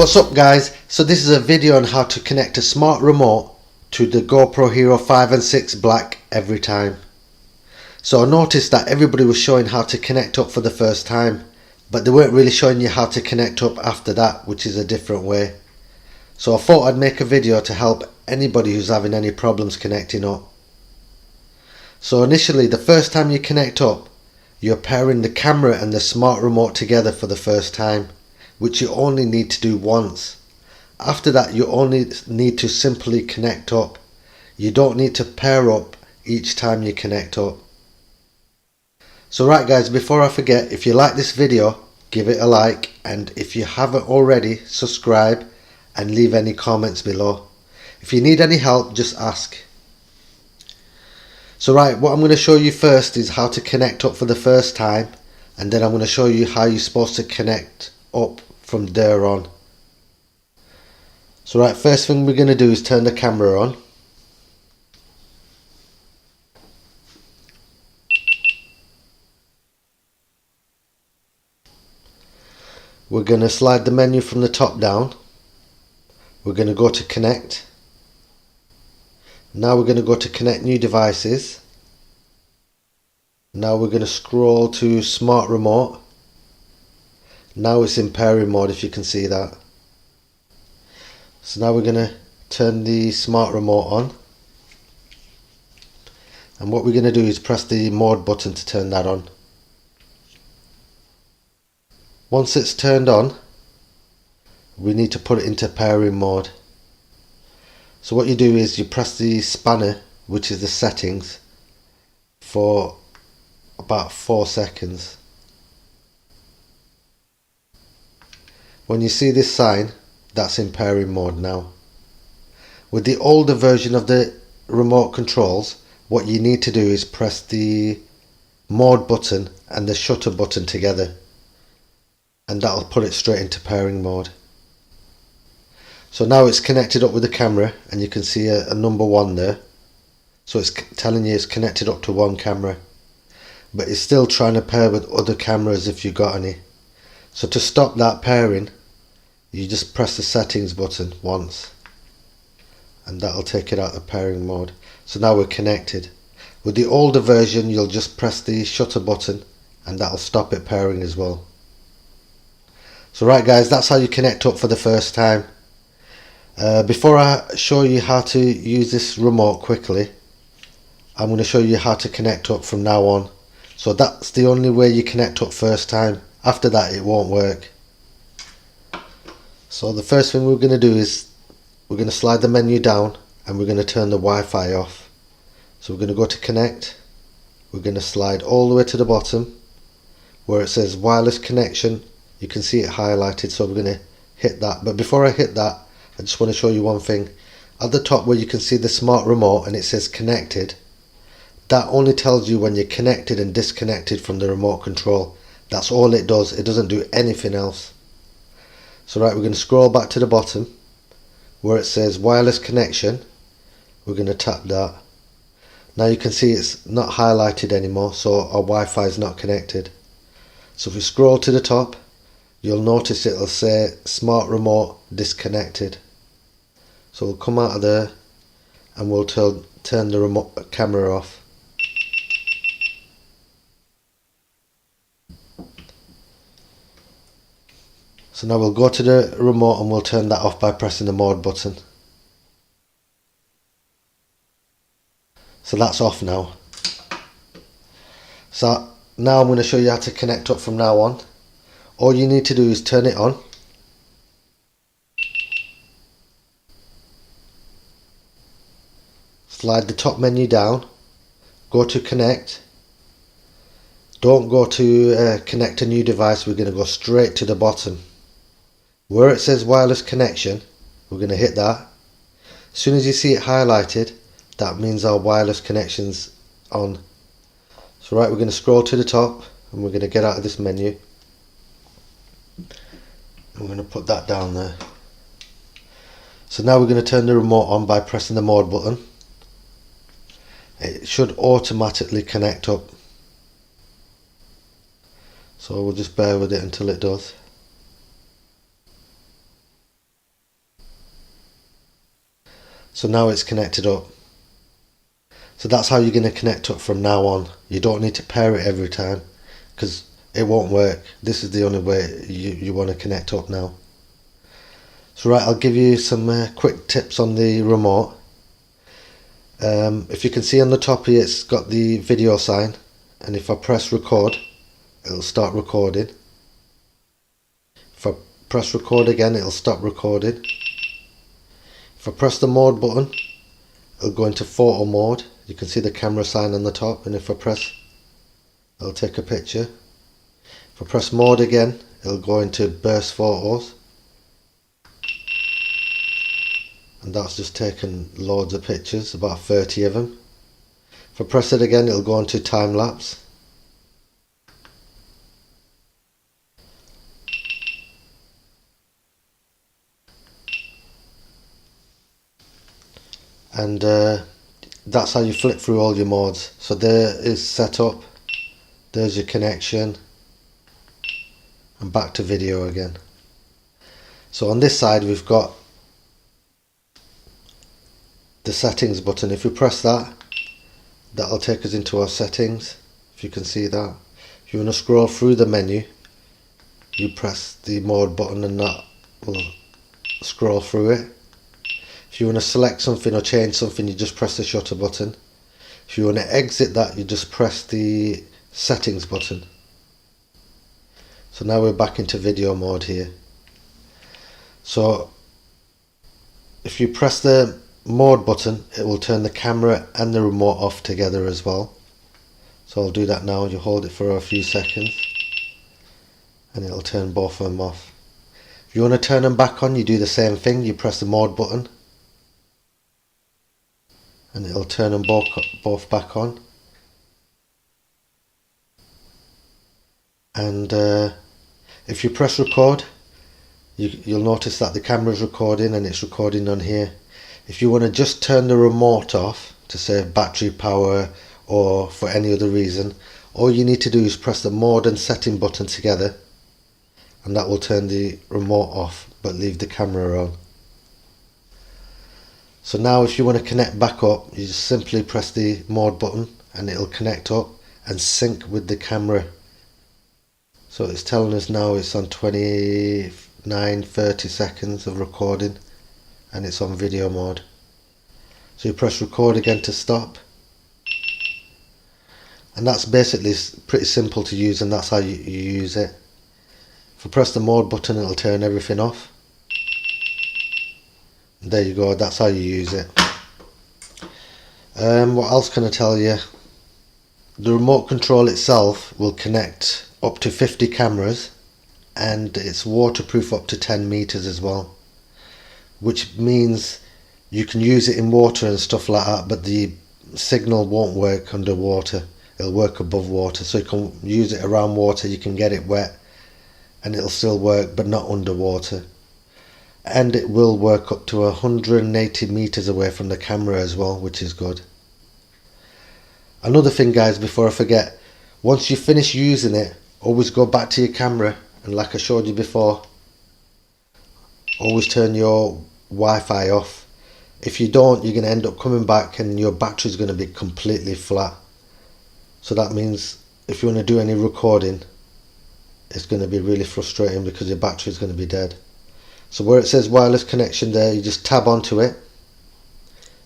What's up guys, so this is a video on how to connect a smart remote to the GoPro Hero 5 and 6 Black every time. So I noticed that everybody was showing how to connect up for the first time, but they weren't really showing you how to connect up after that, which is a different way. So I thought I'd make a video to help anybody who's having any problems connecting up. So initially, the first time you connect up, you're pairing the camera and the smart remote together for the first time, which you only need to do once. After that, you only need to simply connect up. You don't need to pair up each time you connect up. So right guys, before I forget, if you like this video, give it a like, and if you haven't already, subscribe and leave any comments below. If you need any help, just ask. So right, what I'm going to show you first is how to connect up for the first time, and then I'm going to show you how you're supposed to connect up from there on. So right, first thing we're going to do is turn the camera on. We're going to slide the menu from the top down. We're going to go to connect. Now we're going to go to connect new devices. Now we're going to scroll to smart remote. Now it's in pairing mode, if you can see that. So now we're going to turn the smart remote on. And what we're going to do is press the mode button to turn that on. Once it's turned on, we need to put it into pairing mode. So what you do is you press the spanner, which is the settings, for about 4 seconds. When you see this sign, that's in pairing mode now. With the older version of the remote controls, what you need to do is press the mode button and the shutter button together, and that'll put it straight into pairing mode. So now it's connected up with the camera, and you can see a number 1 there. So it's telling you it's connected up to one camera, but it's still trying to pair with other cameras if you got any. So to stop that pairing, you just press the settings button once, and that'll take it out of pairing mode. So now we're connected. With the older version, you'll just press the shutter button and that'll stop it pairing as well. So right guys, that's how you connect up for the first time. Before I show you how to use this remote quickly, I'm going to show you how to connect up from now on. So that's the only way you connect up first time. After that, it won't work. So the first thing we're going to do is we're going to slide the menu down, and we're going to turn the Wi-Fi off. So we're going to go to connect. We're going to slide all the way to the bottom where it says wireless connection. You can see it highlighted, so we're going to hit that. But before I hit that, I just want to show you one thing. At the top where you can see the smart remote and it says connected, that only tells you when you're connected and disconnected from the remote control. That's all it does. It doesn't do anything else. So right, we're going to scroll back to the bottom where it says wireless connection. We're going to tap that. Now you can see it's not highlighted anymore, so our Wi-Fi is not connected. So if we scroll to the top, you'll notice it'll say smart remote disconnected. So we'll come out of there and we'll turn the remote camera off. So now we'll go to the remote and we'll turn that off by pressing the mode button. So that's off now. So now I'm going to show you how to connect up from now on. All you need to do is turn it on. Slide the top menu down. Go to connect. Don't go to connect a new device. We're going to go straight to the bottom. Where it says wireless connection, we're going to hit that. As soon as you see it highlighted, that means our wireless connection's on. So right, we're going to scroll to the top and we're going to get out of this menu. I'm going to put that down there. So now we're going to turn the remote on by pressing the mode button. It should automatically connect up. So we'll just bear with it until it does. So now it's connected up. So that's how you're going to connect up from now on. You don't need to pair it every time because it won't work. This is the only way you want to connect up now. So right, I'll give you some quick tips on the remote. If you can see on the top here, it's got the video sign, and if I press record, it'll start recording. If I press record again, it'll stop recording. If I press the mode button, it'll go into photo mode. You can see the camera sign on the top, and if I press, it'll take a picture. If I press mode again, it'll go into burst photos, and that's just taken loads of pictures, about 30 of them. If I press it again, it'll go into time lapse. And that's how you flip through all your modes. So there is setup, there's your connection, and back to video again. So on this side we've got the settings button. If we press that, that'll take us into our settings, if you can see that. If you want to scroll through the menu, you press the mode button and that will scroll through it. If you want to select something or change something, you just press the shutter button. If you want to exit that, you just press the settings button. So now we're back into video mode here. So if you press the mode button, it will turn the camera and the remote off together as well. So I'll do that now. You hold it for a few seconds and it'll turn both of them off. If you want to turn them back on, you do the same thing. You press the mode button and it'll turn them both back on. And if you press record, you'll notice that the camera is recording and it's recording on here. If you want to just turn the remote off to save battery power or for any other reason, all you need to do is press the mode and setting button together, and that will turn the remote off but leave the camera on. So now if you want to connect back up, you just simply press the mode button and it'll connect up and sync with the camera. So it's telling us now it's on 29-30 seconds of recording and it's on video mode. So you press record again to stop, and that's basically pretty simple to use, and that's how you use it. If I press the mode button, it'll turn everything off. And there you go, that's how you use it. What else can I tell you? The remote control itself will connect up to 50 cameras, and it's waterproof up to 10 meters as well, which means you can use it in water and stuff like that, but the signal won't work underwater. It'll work above water, so you can use it around water. You can get it wet and it'll still work, but not underwater. And it will work up to 180 meters away from the camera as well, which is good. Another thing, guys, before I forget, once you finish using it, always go back to your camera, and like I showed you before, always turn your Wi-Fi off. If you don't, you're going to end up coming back and your battery is going to be completely flat. So that means if you want to do any recording, it's going to be really frustrating because your battery is going to be dead. So where it says wireless connection there, you just tab onto it.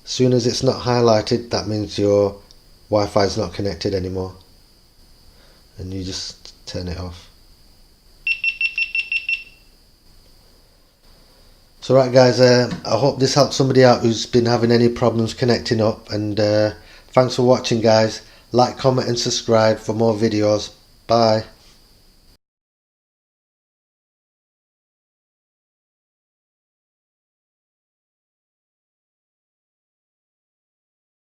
As soon as it's not highlighted, that means your Wi-Fi is not connected anymore, and you just turn it off. So right, guys, I hope this helped somebody out who's been having any problems connecting up, and thanks for watching, guys. Like, comment and subscribe for more videos. Bye.